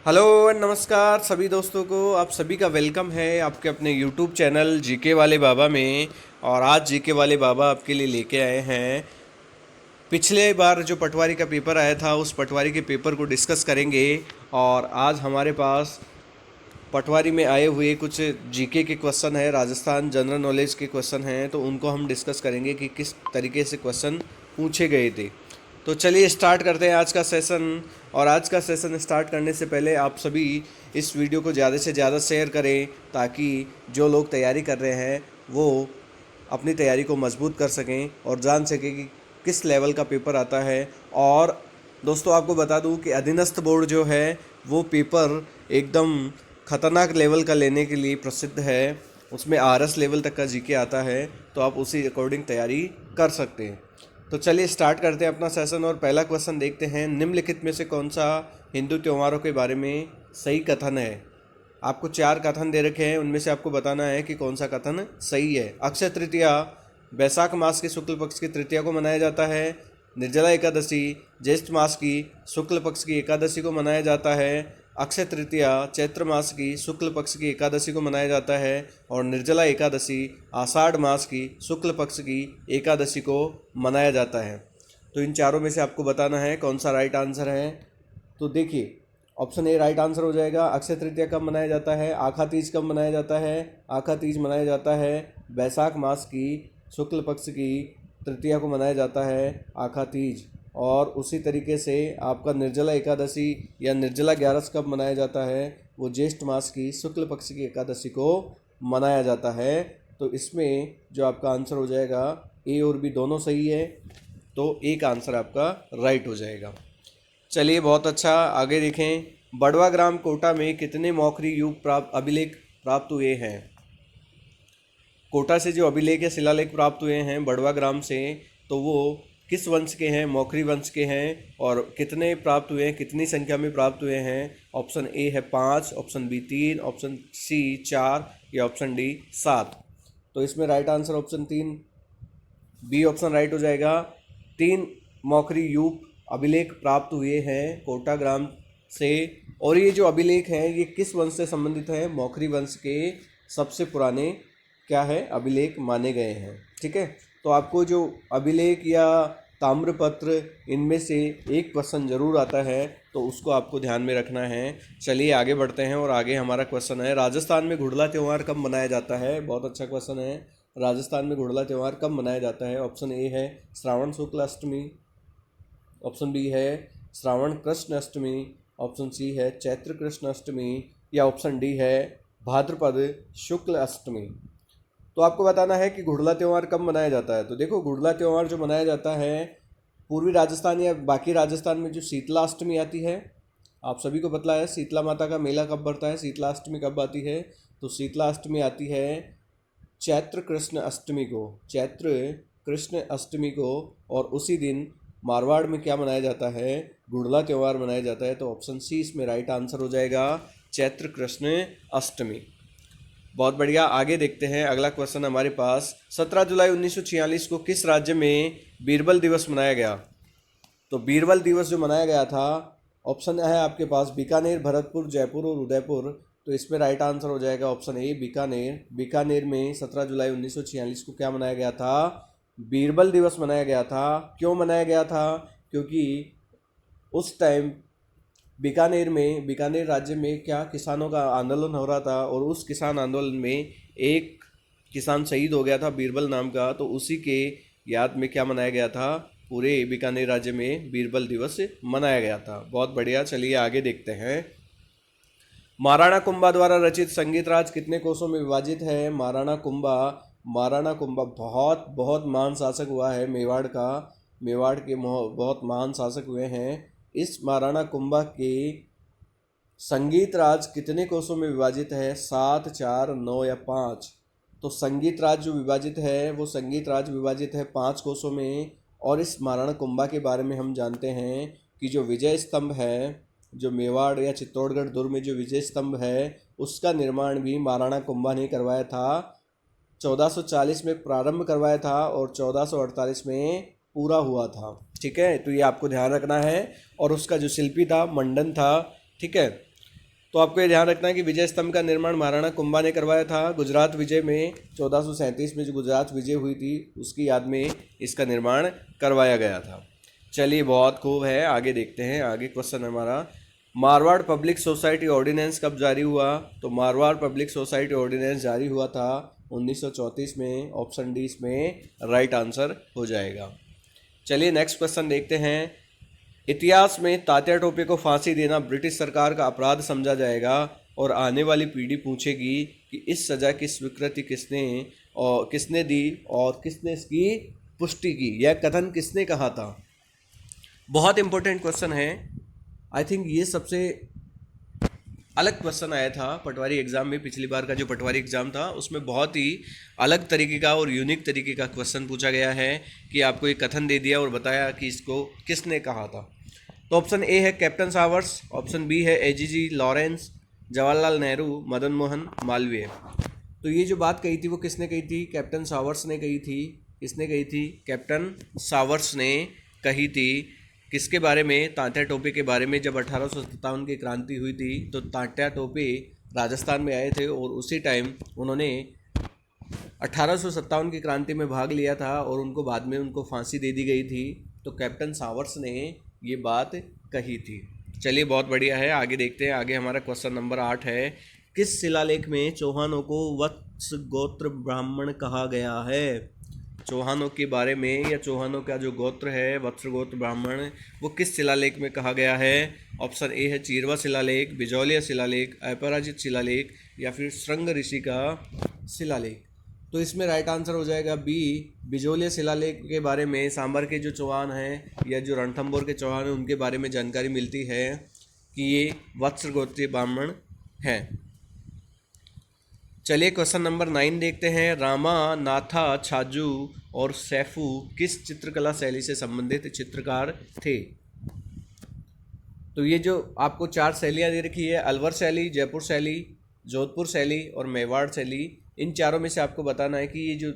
Hello नमस्कार सभी दोस्तों को। आप सभी का वेलकम है आपके अपने यूट्यूब चैनल जीके वाले बाबा में। और आज जीके वाले बाबा आपके लिए लेके आए हैं पिछले बार जो पटवारी का पेपर आया था उस पटवारी के पेपर को डिस्कस करेंगे। और आज हमारे पास पटवारी में आए हुए कुछ जीके के क्वेश्चन है, राजस्थान जनरल नॉलेज के क्वेश्चन हैं, तो उनको हम डिस्कस करेंगे कि किस तरीके से क्वेश्चन पूछे गए थे। तो चलिए स्टार्ट करते हैं आज का सेशन। और आज का सेशन स्टार्ट करने से पहले आप सभी इस वीडियो को ज़्यादा से ज़्यादा शेयर करें ताकि जो लोग तैयारी कर रहे हैं वो अपनी तैयारी को मजबूत कर सकें और जान सकें कि किस लेवल का पेपर आता है। और दोस्तों आपको बता दूं कि अधीनस्थ बोर्ड जो है वो पेपर एकदम खतरनाक लेवल का लेने के लिए प्रसिद्ध है। उसमें आरएस लेवल तक का जीके आता है, तो आप उसी अकॉर्डिंग तैयारी कर सकते हैं। तो चलिए स्टार्ट करते हैं अपना सेशन। और पहला क्वेश्चन देखते हैं, निम्नलिखित में से कौन सा हिंदू त्योहारों के बारे में सही कथन है। आपको 4 कथन दे रखे हैं, उनमें से आपको बताना है कि कौन सा कथन सही है। अक्षय तृतीया बैसाख मास के शुक्ल पक्ष की तृतीया को मनाया जाता है। निर्जला एकादशी ज्येष्ठ मास की शुक्ल पक्ष की एकादशी को मनाया जाता है। अक्षय तृतीया चैत्र मास की शुक्ल पक्ष की एकादशी को मनाया जाता है। और निर्जला एकादशी आषाढ़ मास की शुक्ल पक्ष की एकादशी को मनाया जाता है। तो इन चारों में से आपको बताना है कौन सा राइट आंसर है। तो देखिए, ऑप्शन ए राइट आंसर हो जाएगा। अक्षय तृतीया कब मनाया जाता है, आखा तीज कब मनाया जाता है। आखा तीज मनाया जाता है बैसाख मास की शुक्ल पक्ष की तृतीया को मनाया जाता है आखा तीज। और उसी तरीके से आपका निर्जला एकादशी या निर्जला ग्यारस कब मनाया जाता है, वो ज्येष्ठ मास की शुक्ल पक्ष की एकादशी को मनाया जाता है। तो इसमें जो आपका आंसर हो जाएगा, ए और बी दोनों सही है, तो एक आंसर आपका राइट हो जाएगा। चलिए बहुत अच्छा, आगे देखें। बड़वा ग्राम कोटा में कितने मौखरी युग अभिलेख प्राप्त हुए हैं। कोटा से जो अभिलेख या शिलालेख प्राप्त हुए हैं बड़वा ग्राम से, तो वो किस वंश के हैं, मौखरी वंश के हैं। और कितने प्राप्त हुए हैं, कितनी संख्या में प्राप्त हुए हैं। ऑप्शन ए है 5, ऑप्शन बी 3, ऑप्शन सी 4 या ऑप्शन डी 7। तो इसमें right answer option 3 B option right हो जाएगा। 3 मौखरी युग अभिलेख प्राप्त हुए हैं कोटा ग्राम से। और ये जो अभिलेख हैं ये किस वंश से संबंधित है, मौखरी वंश के सबसे पुराने क्या है अभिलेख माने गए हैं। ठीक है, तो आपको जो अभिलेख या ताम्रपत्र इनमें से एक क्वेश्चन जरूर आता है, तो उसको आपको ध्यान में रखना है। चलिए आगे बढ़ते हैं। और आगे हमारा क्वेश्चन है, राजस्थान में घुड़ला त्यौहार कब मनाया जाता है। बहुत अच्छा क्वेश्चन है, राजस्थान में घुड़ला त्यौहार कब मनाया जाता है। ऑप्शन ए है श्रावण शुक्ल अष्टमी, ऑप्शन बी है श्रावण कृष्ण अष्टमी, ऑप्शन सी है चैत्र कृष्ण अष्टमी, या ऑप्शन डी है भाद्रपद शुक्ल अष्टमी। तो आपको बताना है कि घुड़ला त्यौहार कब मनाया जाता है। तो देखो, घुड़ला त्यौहार जो मनाया जाता है पूर्वी राजस्थान या बाकी राजस्थान में जो शीतला अष्टमी आती है, आप सभी को पता है शीतला माता का मेला कब बढ़ता है, शीतला अष्टमी कब आती है। तो शीतला अष्टमी आती है चैत्र कृष्ण अष्टमी को, चैत्र कृष्ण अष्टमी को। और उसी दिन मारवाड़ में क्या मनाया जाता है, घुड़ला त्यौहार मनाया जाता है। तो ऑप्शन सी इसमें राइट आंसर हो जाएगा, चैत्र कृष्ण अष्टमी। बहुत बढ़िया, आगे देखते हैं। अगला क्वेश्चन हमारे पास, 17 जुलाई 1946 को किस राज्य में बीरबल दिवस मनाया गया। तो बीरबल दिवस जो मनाया गया था, ऑप्शन है आपके पास बीकानेर, भरतपुर, जयपुर और उदयपुर। तो इसमें राइट आंसर हो जाएगा ऑप्शन ए बीकानेर। बीकानेर में 17 जुलाई 1946 को क्या मनाया गया था, बीरबल दिवस मनाया गया था। क्यों मनाया गया था, क्योंकि उस टाइम बीकानेर राज्य में क्या किसानों का आंदोलन हो रहा था, और उस किसान आंदोलन में एक किसान शहीद हो गया था बीरबल नाम का। तो उसी के याद में क्या मनाया गया था, पूरे बीकानेर राज्य में बीरबल दिवस मनाया गया था। बहुत बढ़िया, चलिए आगे देखते हैं। महाराणा कुंभा द्वारा रचित संगीत राज कितने कोषों में विभाजित है। महाराणा कुंभा बहुत बहुत महान शासक हुआ है मेवाड़ का, मेवाड़ के बहुत महान शासक हुए हैं। इस महाराणा कुंभा के संगीत राज कितने कोषों में विभाजित है, 7, 4, 9 या 5। तो संगीत राज जो विभाजित है वो संगीत राज विभाजित है 5 कोषों में। और इस महाराणा कुंभा के बारे में हम जानते हैं कि जो विजय स्तंभ है, जो मेवाड़ या चित्तौड़गढ़ दुर्ग में जो विजय स्तंभ है, उसका निर्माण भी महाराणा कुंभा ने करवाया था। 1440 में प्रारंभ करवाया था और 1448 में पूरा हुआ था। ठीक है, तो ये आपको ध्यान रखना है। और उसका जो शिल्पी था मंडन था। ठीक है, तो आपको ये ध्यान रखना है कि विजय स्तंभ का निर्माण महाराणा कुंभा ने करवाया था। गुजरात विजय में 1437 में जो गुजरात विजय हुई थी उसकी याद में इसका निर्माण करवाया गया था। चलिए बहुत खूब है, आगे देखते हैं। आगे क्वेश्चन हमारा, मारवाड़ पब्लिक सोसाइटी ऑर्डिनेंस कब जारी हुआ? तो मारवाड़ पब्लिक सोसाइटी ऑर्डिनेंस जारी हुआ था 1934 में। ऑप्शन डी इसमें राइट आंसर हो जाएगा। चलिए नेक्स्ट क्वेश्चन देखते हैं। इतिहास में तात्या टोपे को फांसी देना ब्रिटिश सरकार का अपराध समझा जाएगा और आने वाली पीढ़ी पूछेगी कि इस सज़ा की स्वीकृति किसने दी और किसने इसकी पुष्टि की, यह कथन किसने कहा था? बहुत इंपॉर्टेंट क्वेश्चन है। आई थिंक ये सबसे अलग क्वेश्चन आया था पटवारी एग्ज़ाम में। पिछली बार का जो पटवारी एग्ज़ाम था उसमें बहुत ही अलग तरीके का और यूनिक तरीके का क्वेश्चन पूछा गया है कि आपको एक कथन दे दिया और बताया कि इसको किसने कहा था। तो ऑप्शन ए है कैप्टन सावर्स, ऑप्शन बी है एजीजी लॉरेंस, जवाहरलाल नेहरू, मदन मोहन मालवीय। तो ये जो बात कही थी वो किसने कही थी? कैप्टन सावर्स ने कही थी। किसने कही थी? कैप्टन सावर्स ने कही थी। किसके बारे में? तात्या टोपे के बारे में। जब 1857 की क्रांति हुई थी तो तात्या टोपे राजस्थान में आए थे और उसी टाइम उन्होंने 1857 की क्रांति में भाग लिया था और उनको बाद में उनको फांसी दे दी गई थी। तो कैप्टन सावर्स ने ये बात कही थी। चलिए बहुत बढ़िया है, आगे देखते हैं। आगे हमारा क्वेश्चन नंबर 8 है। किस शिलालेख में चौहानों को वत्स गोत्र ब्राह्मण कहा गया है? चौहानों के बारे में या चौहानों का जो गोत्र है वत्स गोत्र ब्राह्मण, वो किस शिलालेख में कहा गया है? ऑप्शन ए है चीरवा शिलालेख, बिजौलिया शिलालेख, अपराजित शिलालेख या फिर श्रृंग ऋषि का शिलालेख। तो इसमें राइट आंसर हो जाएगा बी, बिजौलिया शिलालेख के बारे में सांबर के जो चौहान हैं या जो रणथंभौर के चौहान हैं उनके बारे में जानकारी मिलती है कि ये वत्स गोत्रीय ब्राह्मण हैं। चलिए क्वेश्चन नंबर 9 देखते हैं। रामा, नाथा, छाजू और सैफू किस चित्रकला शैली से संबंधित चित्रकार थे? तो ये जो आपको 4 शैलियाँ दे रखी है, अलवर शैली, जयपुर शैली, जोधपुर शैली और मेवाड़ शैली, इन चारों में से आपको बताना है कि ये जो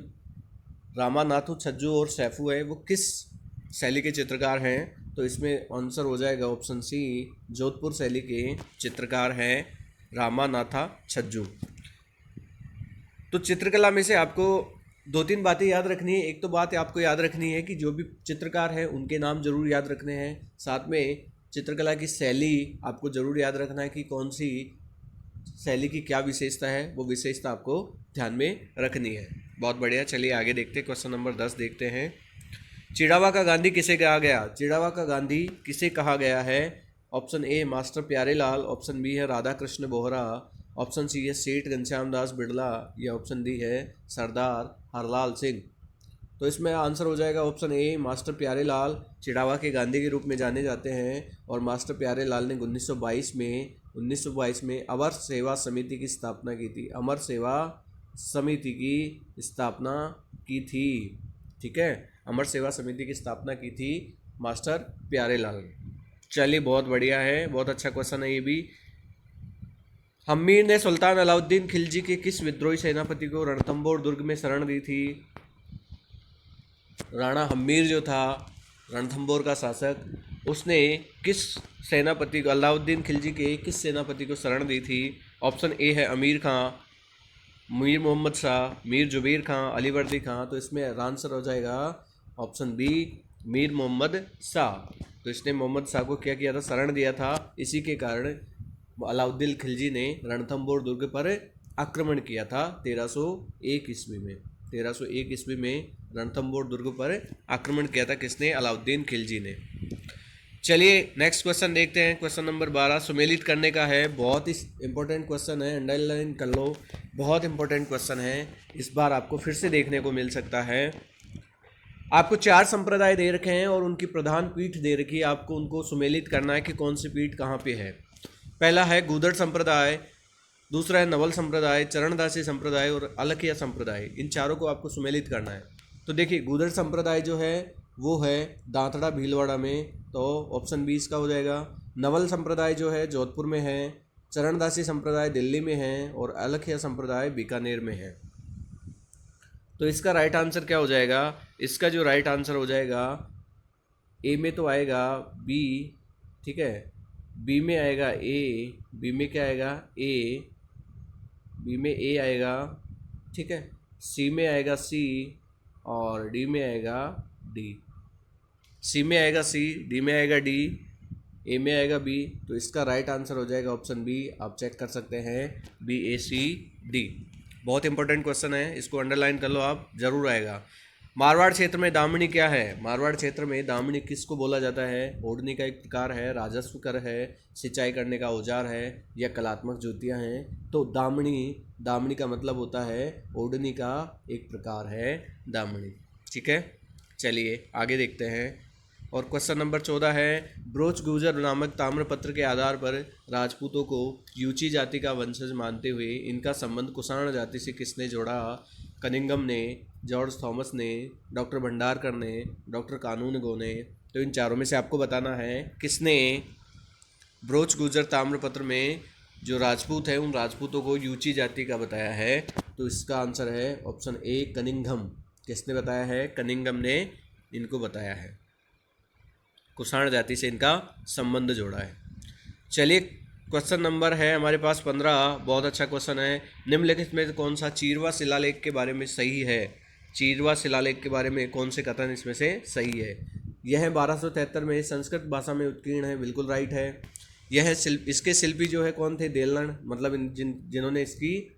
रामा, नाथू, छज्जू और सैफू है वो किस शैली के चित्रकार हैं। तो इसमें आंसर हो जाएगा ऑप्शन सी, जोधपुर शैली के चित्रकार हैं रामा, नाथा, छज्जू। तो चित्रकला में से आपको 2-3 बातें याद रखनी है। एक तो बात आपको याद रखनी है कि जो भी चित्रकार हैं उनके नाम जरूर याद रखने हैं। साथ में चित्रकला की शैली आपको ज़रूर याद रखना है कि कौन सी शैली की क्या विशेषता है, वो विशेषता आपको ध्यान में रखनी है। बहुत बढ़िया, चलिए आगे देखते हैं। क्वेश्चन नंबर 10 देखते हैं। चिड़ावा का गांधी किसे कहा गया? चिड़ावा का गांधी किसे कहा गया है? Option A master Pyarelal, option B है राधा कृष्ण बोहरा, ऑप्शन सी है सेठ घनश्याम दास बिड़ला या ऑप्शन डी है सरदार हरलाल सिंह। तो इसमें आंसर हो जाएगा option A, master Pyarelal Chirawa के गांधी के रूप में जाने जाते हैं। और मास्टर प्यारेलाल ने 1922 में अमर सेवा समिति की स्थापना की थी। अमर सेवा समिति की स्थापना की थी, ठीक है, अमर सेवा समिति की स्थापना की थी मास्टर प्यारेलाल ने। चलिए बहुत बढ़िया है, बहुत अच्छा क्वेश्चन है ये भी। हम्मीर ने सुल्तान अलाउद्दीन खिलजी के किस विद्रोही सेनापति को रणथंभौर दुर्ग में शरण दी थी? राणा हम्मीर जो था रणथंभौर का शासक, उसने किस सेनापति को, अलाउद्दीन खिलजी के किस सेनापति को शरण दी थी? ऑप्शन ए है अमीर खां, मीर मोहम्मद शाह, मीर जुबैर खां, अलीवर्दी खां। तो इसमें आंसर हो जाएगा ऑप्शन बी, मीर मोहम्मद शाह। तो इसने मोहम्मद शाह को क्या किया था? शरण दिया था। इसी के कारण अलाउद्दीन खिलजी ने रणथंभौर दुर्ग पर आक्रमण किया था 1301 ईस्वी में। 1301 ईस्वी में रणथंभौर दुर्ग पर आक्रमण किया था किसने? अलाउद्दीन खिलजी ने। चलिए नेक्स्ट क्वेश्चन देखते हैं। क्वेश्चन नंबर 12 सुमेलित करने का है। बहुत ही इंपॉर्टेंट क्वेश्चन है, अंडरलाइन कर लो, बहुत इंपॉर्टेंट क्वेश्चन है। इस बार आपको फिर से देखने को मिल सकता है। आपको 4 संप्रदाय दे रखे हैं और उनकी प्रधान पीठ दे रखी है। आपको उनको सुमेलित करना है कि कौन सी पीठ कहाँ पे है। पहला है गूदड़ संप्रदाय, दूसरा है नवल संप्रदाय, चरणदासी संप्रदाय और अलखिया संप्रदाय। इन चारों को आपको सुमेलित करना है। तो देखिए गूदड़ संप्रदाय जो है वो है दांतड़ा भीलवाड़ा में, तो ऑप्शन बी इसका हो जाएगा। नवल संप्रदाय जो है जोधपुर में है, चरणदासी संप्रदाय दिल्ली में है और अलखिया संप्रदाय बीकानेर में है। तो इसका राइट आंसर क्या हो जाएगा? इसका जो राइट आंसर हो जाएगा ए में तो आएगा बी, ठीक है, बी में आएगा ए, बी में क्या आएगा ए, बी में ए आएगा, ठीक है। सी में आएगा सी और डी में आएगा डी। सी में आएगा सी, डी में आएगा डी, ए में आएगा बी। तो इसका राइट आंसर हो जाएगा ऑप्शन बी। आप चेक कर सकते हैं बी ए सी डी। बहुत इंपॉर्टेंट क्वेश्चन है, इसको अंडरलाइन कर लो आप, जरूर आएगा। मारवाड़ क्षेत्र में दामनी क्या है? मारवाड़ क्षेत्र में दामनी किसको बोला जाता है? ओढ़नी का एक प्रकार है, राजस्व कर है, सिंचाई करने का औजार है, या कलात्मक जुतियाँ हैं। तो दामनी का मतलब होता है ओढ़नी का एक प्रकार है दामनी, ठीक है। चलिए आगे देखते हैं। और क्वेश्चन नंबर 14 है, ब्रोच गुजर नामक ताम्रपत्र के आधार पर राजपूतों को यूची जाति का वंशज मानते हुए इनका संबंध कुषाण जाति से किसने जोड़ा? कनिंगम ने, जॉर्ज थॉमस ने, डॉक्टर भंडारकर ने, डॉक्टर कानूनगो ने। तो इन चारों में से आपको बताना है किसने ब्रोच गुजर ताम्रपत्र में जो राजपूत है उन राजपूतों को यूची जाति का बताया है। तो इसका आंसर है ऑप्शन ए कनिंघम। किसने बताया है? कनिंगम ने इनको बताया है, कुषाण जाति से इनका संबंध जोड़ा है। चलिए क्वेश्चन नंबर है हमारे पास 15, बहुत अच्छा क्वेश्चन है। निम्नलिखित में कौन सा चीरवा शिलालेख के बारे में सही है? चीरवा शिलालेख के बारे में कौन से कथन इसमें से सही है? यह 1273 में संस्कृत भाषा में उत्कीर्ण है, बिल्कुल राइट है। यह इसके शिल्पी जो है कौन थे? देलण, मतलब जिन्होंने इसकी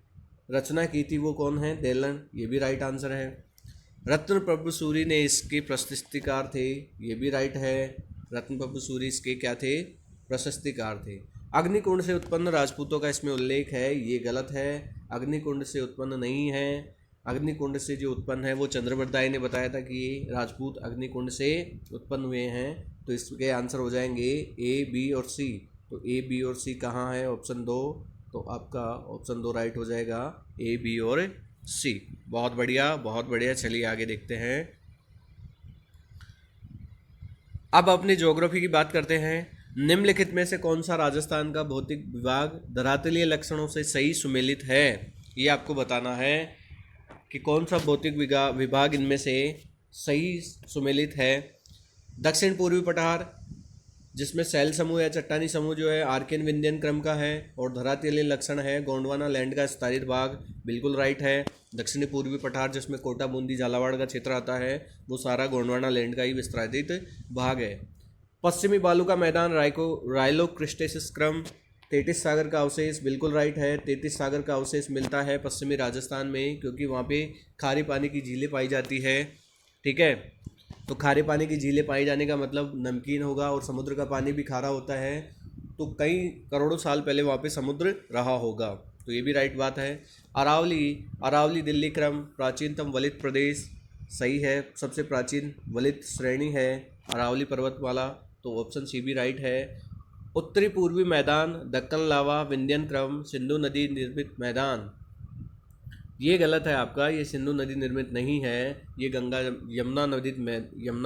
रचना की थी वो कौन है? देलण, ये भी राइट आंसर है। रत्न प्रभु सूरी ने इसके प्रशस्तिकार थे, ये भी राइट है। रत्न प्रभु सूरी इसके क्या थे? प्रशस्तिकार थे। अग्निकुंड से उत्पन्न राजपूतों का इसमें उल्लेख है, ये गलत है। अग्निकुंड से उत्पन्न नहीं है। अग्निकुंड से जो उत्पन्न है वो चंद्रवरदाई ने बताया था कि ये राजपूत अग्निकुंड से उत्पन्न हुए हैं। तो इसके आंसर हो जाएंगे ए, बी और सी। तो ए, बी और सी कहाँ है? ऑप्शन 2। तो आपका ऑप्शन 2 राइट हो जाएगा, ए, बी और सी। बहुत बढ़िया, बहुत बढ़िया। चलिए आगे देखते हैं। अब अपनी ज्योग्राफी की बात करते हैं। निम्नलिखित में से कौन सा राजस्थान का भौतिक विभाग धरातलीय लक्षणों से सही सुमेलित है? ये आपको बताना है कि कौन सा भौतिक विभाग इनमें से सही सुमेलित है। दक्षिण पूर्वी पठार, जिसमें शैल समूह या चट्टानी समूह जो है आर्कियन विंध्यन क्रम का है, और धरातलीय लक्षण है गोंडवाना लैंड का विस्तारित भाग, बिल्कुल राइट है। दक्षिणी पूर्वी पठार जिसमें कोटा, बूंदी, झालावाड़ का क्षेत्र आता है वो सारा गोंडवाना लैंड का ही विस्तारित भाग है। पश्चिमी बालू का मैदान राइलो क्रिस्टेसिस क्रम, 33 सागर का अवशेष, बिल्कुल राइट है। 33 सागर का अवशेष मिलता है पश्चिमी राजस्थान में, क्योंकि वहाँ पे खारे पानी की झीलें पाई जाती है, ठीक है। तो खारे पानी की झीलें पाई जाने का मतलब नमकीन होगा, और समुद्र का पानी भी खारा होता है, तो कई करोड़ों साल पहले वहाँ पे समुद्र रहा होगा। तो ये भी राइट बात है। अरावली दिल्ली क्रम, प्राचीनतम वलित प्रदेश, सही है। सबसे प्राचीन वलित श्रेणी है अरावली पर्वतमाला, तो ऑप्शन सी भी राइट है। उत्तरी पूर्वी मैदान, दक्कन लावा, विंध्यन क्रम, सिंधु नदी निर्मित मैदान, ये गलत है आपका। ये सिंधु नदी निर्मित नहीं है, ये यमुना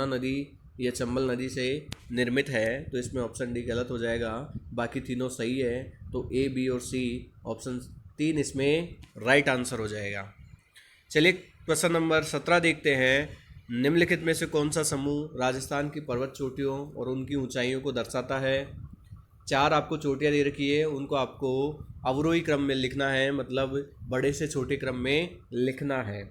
नदी या चंबल नदी से निर्मित है। तो इसमें ऑप्शन डी गलत हो जाएगा, बाकी तीनों सही है। तो ए, बी और सी, ऑप्शन 3 इसमें राइट आंसर हो जाएगा। चलिए क्वेश्चन नंबर 17 देखते हैं। निम्नलिखित में से कौन सा समूह राजस्थान की पर्वत चोटियों और उनकी ऊंचाइयों को दर्शाता है? 4 आपको चोटियाँ दे रखी है, उनको आपको अवरोही क्रम में लिखना है, मतलब बड़े से छोटे क्रम में लिखना है।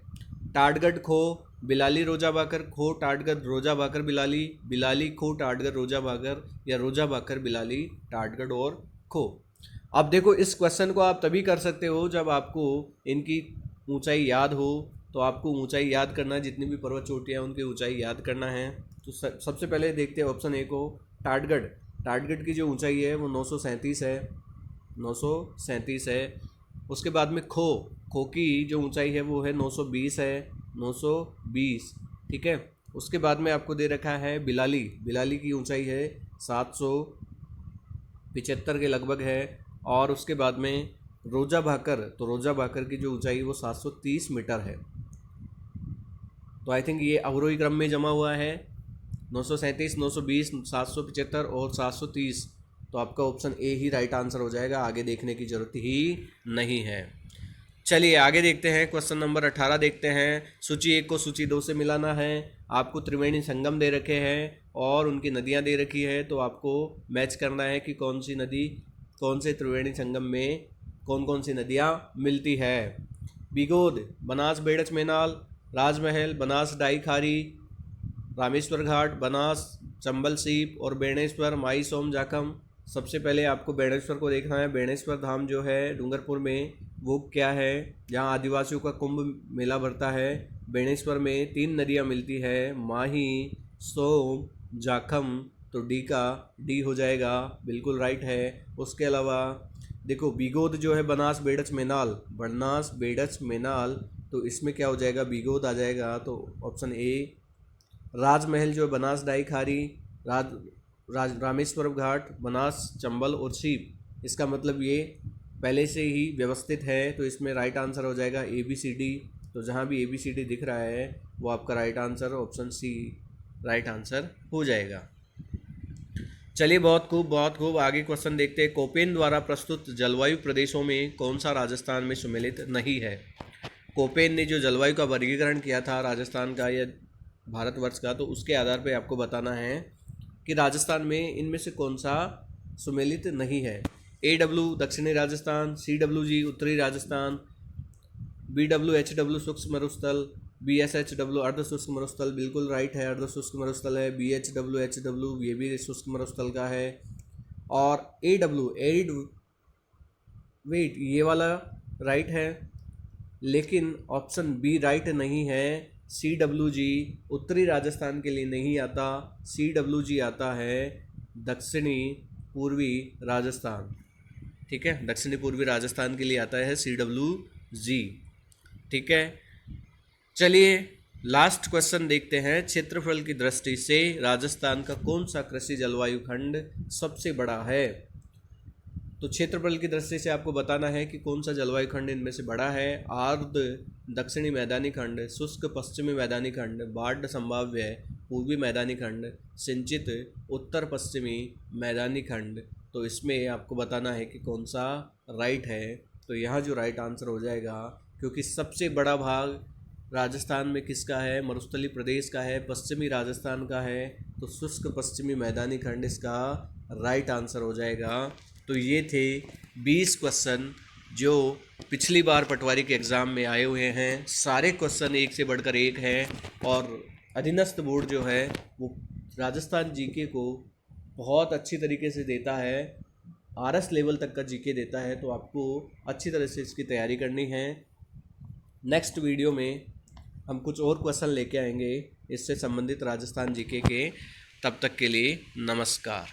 टाटगढ़ खो, बिलाली रोजा भाकर, खो टाटगढ़ रोजा भाकर बिलाली, बिलाली खो टाटगढ़ रोजा भाकर, या रोजा भाकर बिलाली टाटगढ़ और खो। अब देखो इस क्वेश्चन को आप तभी कर सकते हो जब आपको इनकी ऊंचाई याद हो। तो आपको ऊंचाई याद करना है, जितनी भी पर्वत चोटियाँ उनकी ऊंचाई याद करना है। तो सबसे पहले देखते हैं ऑप्शन ए को, टाटगढ़। टाटगढ़ की जो ऊंचाई है वो 937 है, 937 है। उसके बाद में खो की जो ऊंचाई है वो है 920 है, 920, ठीक है। उसके बाद में आपको दे रखा है बिलाली की ऊंचाई है 775 के लगभग है। और उसके बाद में रोजा भाकर, तो रोजा भाकर की जो ऊंचाई वो 730 मीटर है। तो आई थिंक ये अवरोही क्रम में जमा हुआ है, 937, 920, 775 और 730। तो आपका option A he right answer हो जाएगा, आगे देखने की ज़रूरत ही नहीं है। चलिए आगे देखते हैं, क्वेश्चन नंबर 18 देखते हैं। सूची 1 को सूची 2 से मिलाना है। आपको त्रिवेणी संगम दे रखे हैं और उनकी नदियां दे रखी है, तो आपको मैच करना है कि कौन सी नदी कौन से त्रिवेणी संगम में कौन कौन सी नदियां मिलती है। बिगोद, बनास बेड़च मेनाल, राजमहल, बनास डाई खारी, रामेश्वर घाट, बनास, चंबल सीप और बेणेश्वर माई सोम जाखम। सबसे पहले आपको बेणेश्वर को देखना है। बेणेश्वर धाम जो है डूंगरपुर में, वो क्या है, जहाँ आदिवासियों का कुंभ मेला भरता है। बेणेश्वर में 3 नदियाँ मिलती है, माही, सोम, जाखम। तो डी का डी हो जाएगा, बिल्कुल राइट है। उसके अलावा देखो बीगोद जो है बनास बेड़च मेनाल, बनास बेड़च मेनाल, तो इसमें क्या हो जाएगा, बीगोद आ जाएगा, तो ऑप्शन ए। राजमहल जो है बनास डाई खारी, रामेश्वरम घाट, बनास, चंबल और सीप। इसका मतलब ये पहले से ही व्यवस्थित है, तो इसमें राइट आंसर हो जाएगा ए बी सी डी। तो जहाँ भी ए बी सी डी दिख रहा है वो आपका right answer, option C right answer हो जाएगा। चलिए बहुत खूब बहुत खूब, आगे क्वेश्चन देखते हैं। कोपेन द्वारा प्रस्तुत जलवायु प्रदेशों में कौन सा राजस्थान में सम्मिलित नहीं है। कोपेन ने जो जलवायु का वर्गीकरण किया था राजस्थान का या भारतवर्ष का, तो उसके आधार पर आपको बताना है कि राजस्थान में इनमें से कौन सा सुमेलित नहीं है। AW दक्षिणी राजस्थान, CWG उत्तरी राजस्थान, BWHW शुष्क मरुस्थल, BSHW अर्ध शुष्क मरुस्थल, बिल्कुल राइट है, अर्ध शुष्क मरुस्थल है। BHWHW ये भी शुष्क मरुस्थल का है। और AW एरिड, वेट ये वाला राइट है, लेकिन ऑप्शन बी राइट नहीं है। CWG उत्तरी राजस्थान के लिए नहीं आता, CWG आता है दक्षिणी पूर्वी राजस्थान। ठीक है, दक्षिणी पूर्वी राजस्थान के लिए आता है CWG। ठीक है, चलिए लास्ट क्वेश्चन देखते हैं। क्षेत्रफल की दृष्टि से राजस्थान का कौन सा कृषि जलवायु खंड सबसे बड़ा है। तो क्षेत्रफल की दृष्टि से आपको बताना है कि कौन सा जलवायु खंड इनमें से बड़ा है। आर्द्र दक्षिणी मैदानी खंड, शुष्क पश्चिमी मैदानी खंड, बाढ़ संभाव्य पूर्वी मैदानी खंड, सिंचित उत्तर पश्चिमी मैदानी खंड। तो इसमें आपको बताना है कि कौन सा राइट है। तो यहाँ जो राइट आंसर हो जाएगा, क्योंकि सबसे बड़ा भाग राजस्थान में किसका है, मरुस्थलीय प्रदेश का है, पश्चिमी राजस्थान का है, तो शुष्क पश्चिमी मैदानी खंड इसका राइट आंसर हो जाएगा। तो ये थे 20 क्वेश्चन जो पिछली बार पटवारी के एग्ज़ाम में आए हुए हैं। सारे क्वेश्चन एक से बढ़कर एक हैं और अधीनस्थ बोर्ड जो है वो राजस्थान जीके को बहुत अच्छी तरीके से देता है, RS लेवल तक का जीके देता है। तो आपको अच्छी तरह से इसकी तैयारी करनी है। नेक्स्ट वीडियो में हम कुछ और क्वेश्चन लेके आएंगे इससे संबंधित राजस्थान जीके के। तब तक के लिए नमस्कार।